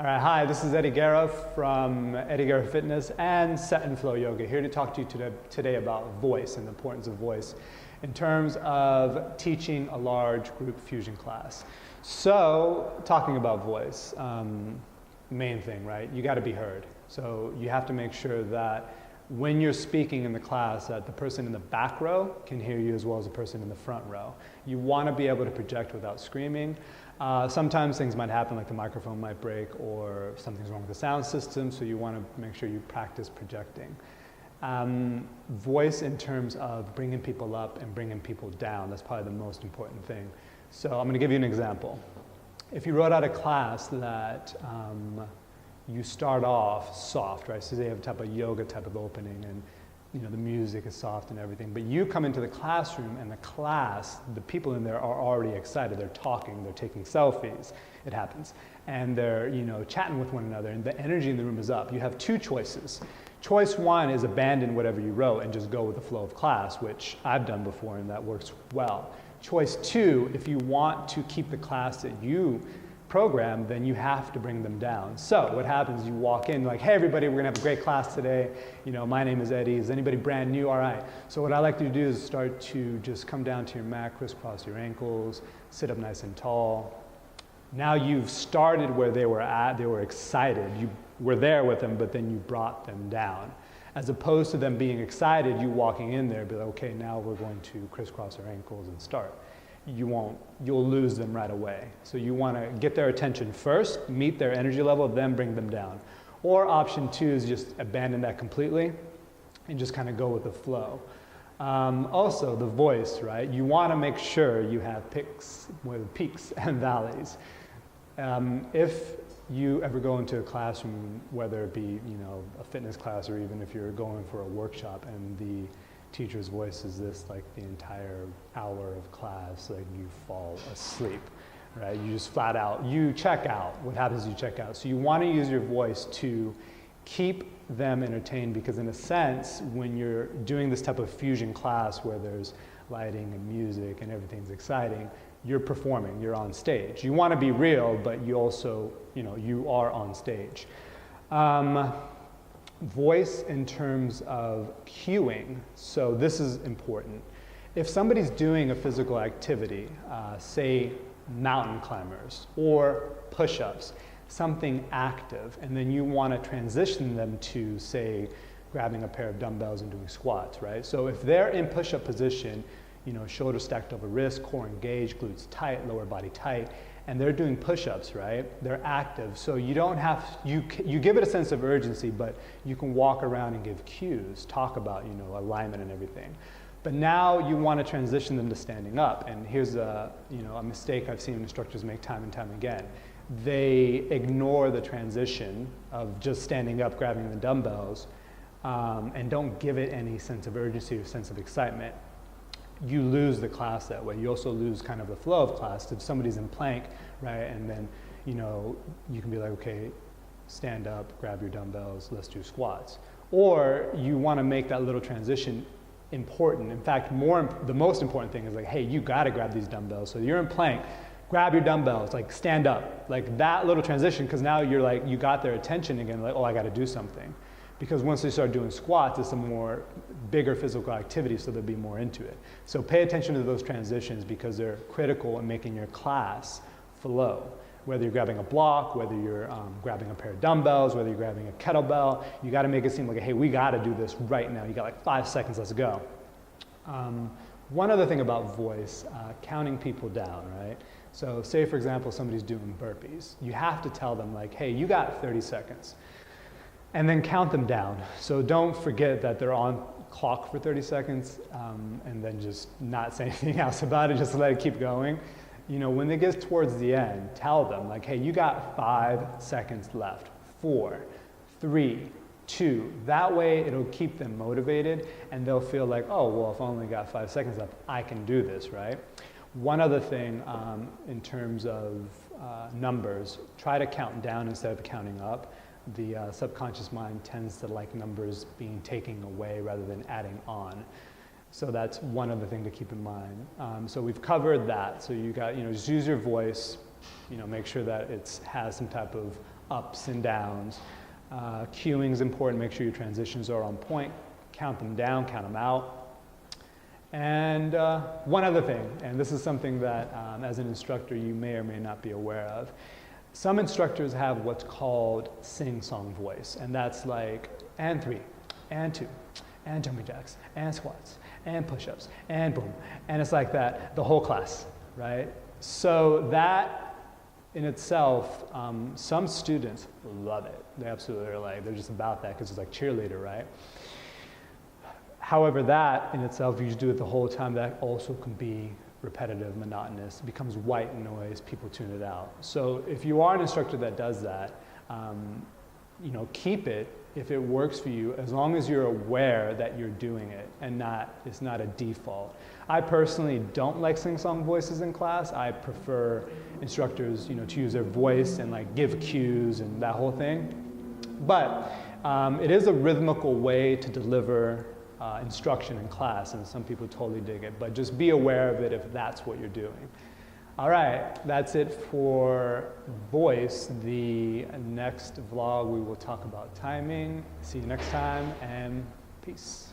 All right, hi, this is Eddie Guerra from Eddie Guerra Fitness and Set and Flow Yoga, here to talk to you today about voice and the importance of voice in terms of teaching a large group fusion class. So, talking about voice, main thing, right? You got to be heard. So you have to make sure that when you're speaking in the class that the person in the back row can hear you as well as the person in the front row. You want to be able to project without screaming. Sometimes things might happen, like the microphone might break or something's wrong with the sound system, so you want to make sure you practice projecting. Voice in terms of bringing people up and bringing people down, that's probably the most important thing. So I'm going to give you an example. If you wrote out a class that you start off soft, right? So they have a type of yoga type of opening and the music is soft and everything, but you come into the classroom and the people in there are already excited. They're talking, they're taking selfies, it happens. And they're, chatting with one another and the energy in the room is up. You have two choices. Choice one is abandon whatever you wrote and just go with the flow of class, which I've done before and that works well. Choice two, if you want to keep the class that you program, then you have to bring them down. So what happens, you walk in like, hey everybody, we're gonna have a great class today. My name is Eddie. Is anybody brand new? All right. So what I like to do is start to just come down to your mat, crisscross your ankles, sit up nice and tall. Now you've started where they were at, they were excited. You were there with them, but then you brought them down. As opposed to them being excited, you walking in there, be like, okay, now we're going to crisscross our ankles and start. You'll lose them right away. So you want to get their attention first, meet their energy level, then bring them down. Or option two is just abandon that completely and just kind of go with the flow. Also, the voice, right? You want to make sure you have peaks and valleys. If you ever go into a classroom, whether it be a fitness class or even if you're going for a workshop and the teacher's voice is this like the entire hour of class, like you fall asleep, right? You just flat out, you check out. What happens is you check out. So you want to use your voice to keep them entertained, because in a sense, when you're doing this type of fusion class where there's lighting and music and everything's exciting, you're performing, you're on stage. You want to be real, but you also, you are on stage. Voice in terms of cueing, so this is important. If somebody's doing a physical activity, say mountain climbers or push-ups, something active, and then you want to transition them to, say, grabbing a pair of dumbbells and doing squats, right? So if they're in push-up position, shoulders stacked over wrists, core engaged, glutes tight, lower body tight, and they're doing push-ups, right? They're active, so you don't have, you give it a sense of urgency, but you can walk around and give cues, talk about, alignment and everything. But now you want to transition them to standing up, and here's a mistake I've seen instructors make time and time again. They ignore the transition of just standing up, grabbing the dumbbells, and don't give it any sense of urgency or sense of excitement. You lose the class that way. You also lose kind of the flow of class. If somebody's in plank, right, and then, you can be like, okay, stand up, grab your dumbbells, let's do squats. Or you want to make that little transition important. In fact, the most important thing is like, hey, you got to grab these dumbbells. So you're in plank, grab your dumbbells, like stand up. Like that little transition, because now you're like, you got their attention again, like, oh, I got to do something. Because once they start doing squats, it's a more bigger physical activity, so they'll be more into it. So pay attention to those transitions because they're critical in making your class flow. Whether you're grabbing a block, whether you're grabbing a pair of dumbbells, whether you're grabbing a kettlebell, you got to make it seem like, hey, we got to do this right now. You got like 5 seconds, let's go. One other thing about voice, counting people down, right? So say, for example, somebody's doing burpees. You have to tell them like, hey, you got 30 seconds. And then count them down. So don't forget that they're on clock for 30 seconds and then just not say anything else about it, just let it keep going. When they get towards the end, tell them like, hey, you got 5 seconds left. 4, 3, 2. That way it'll keep them motivated and they'll feel like, oh, well, if I only got 5 seconds left, I can do this, right? One other thing in terms of numbers, try to count down instead of counting up. The subconscious mind tends to like numbers being taken away rather than adding on. So that's one other thing to keep in mind. So we've covered that. So you got, just use your voice, You know, make sure that it has some type of ups and downs. Cueing is important. Make sure your transitions are on point. Count them down, count them out. And one other thing, and this is something that as an instructor you may or may not be aware of. Some instructors have what's called Singsong Voice, and that's like, and 3, and 2, and jumping jacks, and squats, and push-ups, and boom. And it's like that the whole class, right? So that in itself, some students love it. They absolutely are like, they're just about that because it's like cheerleader, right? However, that in itself, if you just do it the whole time, that also can be repetitive, monotonous. It becomes white noise, people tune it out. So if you are an instructor that does that, you know, keep it if it works for you, as long as you're aware that you're doing it and it's not a default. I personally don't like sing-song voices in class. I prefer instructors, you know, to use their voice and like give cues and that whole thing. But it is a rhythmical way to deliver instruction in class, and some people totally dig it, but just be aware of it if that's what you're doing. All right, that's it for voice. The next vlog we will talk about timing. See you next time, and peace.